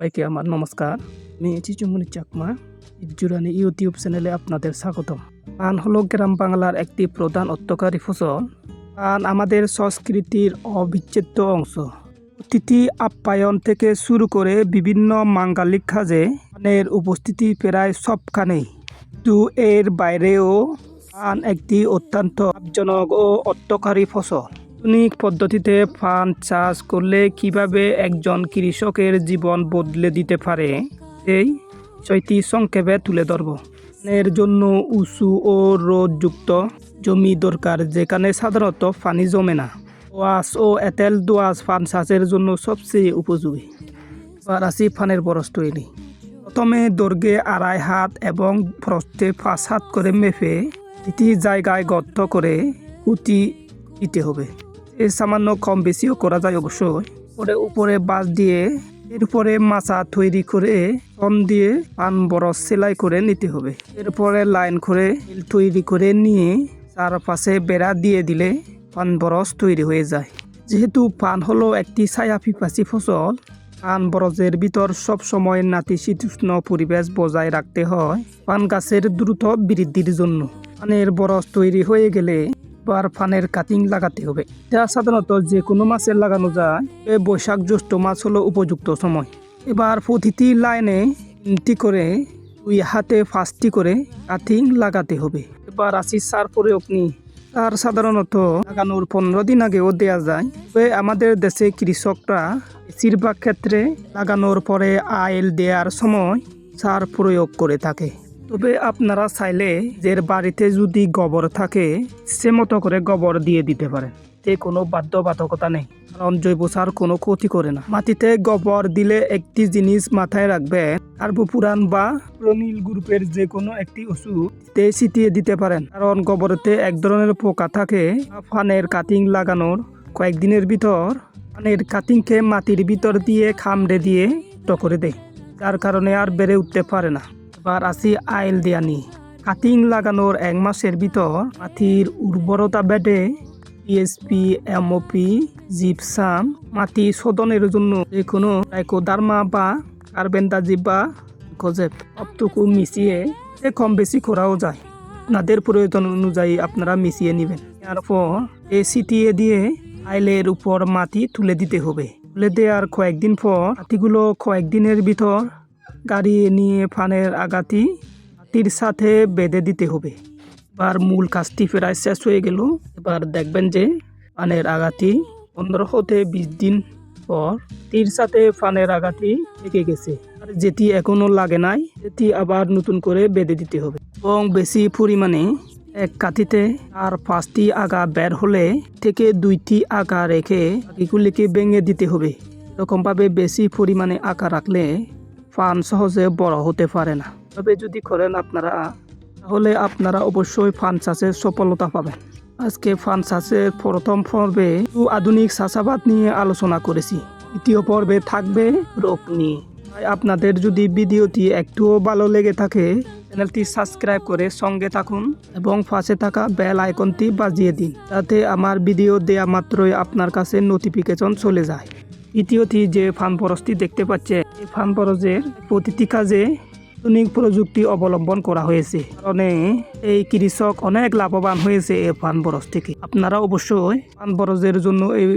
সবাইকে আমার নমস্কার। আমি চিচুমনি চাকমা ইজুরানি ইউটিউব চ্যানেলে আপনাদের স্বাগতম। পান হলো গ্রাম বাংলার একটি প্রধান অর্থকারী ফসল। পান আমাদের সংস্কৃতির অবিচ্ছেদ্য অংশ। অতিথি আপ্যায়ন থেকে শুরু করে বিভিন্ন মাঙ্গলিক কাজে পানের উপস্থিতি প্রায় সবখানেই। কিন্তু এর বাইরেও পান একটি অত্যন্ত লাভজনক ও অর্থকারী ফসল। আধুনিক পদ্ধতিতে পান চাষ করলে কিভাবে একজন কৃষকের জীবন বদলে দিতে পারে সেই বিষয়টি সংক্ষেপে তুলে ধরব। পানের জন্য উঁচু ও রোদযুক্ত জমি দরকার, যেখানে সাধারণত পানি জমে না। দোআঁশ ও এঁটেল দোআঁশ পান চাষের জন্য সবচেয়ে উপযোগী। এবার আসি পানের বরজ তৈরি। প্রথমে দৈর্ঘ্যে 2.5 হাত এবং প্রস্থে 5 হাত করে মেপে প্রতিটি জায়গায় গর্ত করে পুঁতি দিতে হবে। সামান্য কম বেশিও করা যায় অবশ্যই। উপরে বাঁশ দিয়ে এরপরে মাচা তৈরি করে চন দিয়ে পান বরজ সেলাই করে নিতে হবে। এরপরে লাইন করে তৈরি করে নিয়ে চারপাশে বেড়া দিয়ে দিলে পান বরজ তৈরি হয়ে যায়। যেহেতু পান হলো একটি ছায়া-পিপাসী ফসল, পান বরজের ভিতর সবসময় নাতিশীতোষ্ণ পরিবেশ বজায় রাখতে হয় পান গাছের দ্রুত বৃদ্ধির জন্য। পানের বরজ তৈরি হয়ে গেলে এবার পানের কাটিং লাগাতে হবে। এটা সাধারণত যে কোনো মাছের লাগানো যায়। বৈশাখ জ্যৈষ্ঠ মাস হলো উপযুক্ত সময়। এবার প্রতিটি লাইনে 3টি করে 2 হাতে 5টি করে কাটিং লাগাতে হবে। এবার আসি সার প্রয়োগ নিয়ে। সার সাধারণত লাগানোর 15 দিন আগেও দেওয়া যায়। তবে আমাদের দেশে কৃষকরা বেশিরভাগ ক্ষেত্রে লাগানোর পরে আইল দেওয়ার সময় সার প্রয়োগ করে থাকে। তবে আপনারা চাইলে যে বাড়িতে যদি গোবর থাকে সে মতো করে গোবর দিয়ে দিতে পারেন। এতে কোনো বাধ্যবাধকতা নেই, কারণ জৈব সার কোনো ক্ষতি করে না। মাটিতে গোবর দিলে একটি জিনিস মাথায় রাখবেন, কার্বোপুরান বা প্রোনিল গ্রুপের যে কোনো একটি ওষুধ ছিটিয়ে দিতে পারেন, কারণ গোবরেতে এক ধরনের পোকা থাকে। পানের কাটিং লাগানোর কয়েকদিনের ভিতর পানের কাটিংকে মাটির ভিতর দিয়ে খামড়ে দিয়ে করে দেয়, যার কারণে আর বেড়ে উঠতে পারে না। এবার আসি আইল দেয়া নিয়ে। কাটিং লাগানোর 1 মাসের ভিতর মাটির উর্বরতা বেড়ে টিএসপি, এমওপি, জিপসাম, মাটি শোধনের জন্য যে কোনো ট্রাইকোডার্মা বা কার্বেন্ডাজিম বা গজেব সবটুকু মিশিয়ে কম বেশি করাও যায়। আপনাদের প্রয়োজন অনুযায়ী আপনারা মিশিয়ে নেবেন। এরপর ছিটিয়ে দিয়ে আইলের উপর মাটি তুলে দিতে হবে। তুলে দেওয়ার কয়েকদিন পর মাটিগুলো কয়েকদিনের ভিতর গাড়িয়ে নিয়ে পানের আগাটি মাটির সাথে বেঁধে দিতে হবে। এবার মূল কাজটি প্রায় শেষ হয়ে গেল। এবার দেখবেন যে পানের আগাটি 15 থেকে 20 দিন পর তীর সাথে পানের আগাটি লেগে গেছে। আর যেটি এখনো লাগে নাই সেটি আবার নতুন করে বেঁধে দিতে হবে। এবং বেশি পরিমাণে এক কাঠিতে আর 5টি আগা বের হলে থেকে 2টি আগা রেখে বাকিগুলিকে ভেঙে দিতে হবে। এরকমভাবে বেশি পরিমাণে আগা রাখলে পান সহজে বড় হতে পারে না। তবে যদি করেন আপনারা, তাহলে আপনারা অবশ্যই পান চাষে সফলতা পাবেন। আজকে পান চাষের প্রথম পর্বে আধুনিক চাষাবাদ নিয়ে আলোচনা করেছি। দ্বিতীয় পর্বে থাকবে রোগ নিয়ে। তাই আপনাদের যদি ভিডিওটি একটুও ভালো লেগে থাকে, চ্যানেলটি সাবস্ক্রাইব করে সঙ্গে থাকুন এবং পাশে থাকা বেল আইকনটি বাজিয়ে দিন, যাতে আমার ভিডিও দেয়া মাত্রই আপনার কাছে নোটিফিকেশন চলে যায়। দ্বিতীয়টি যে ফান বরজটি দেখতে পাচ্ছেন, এই ফান বরজের প্রতিটি কাজে আধুনিক প্রযুক্তি অবলম্বন করা হয়েছে, কারণে এই কৃষক অনেক লাভবান হয়েছে এই ফান বরজ থেকে। আপনারা অবশ্যই ফান বরজের জন্য এই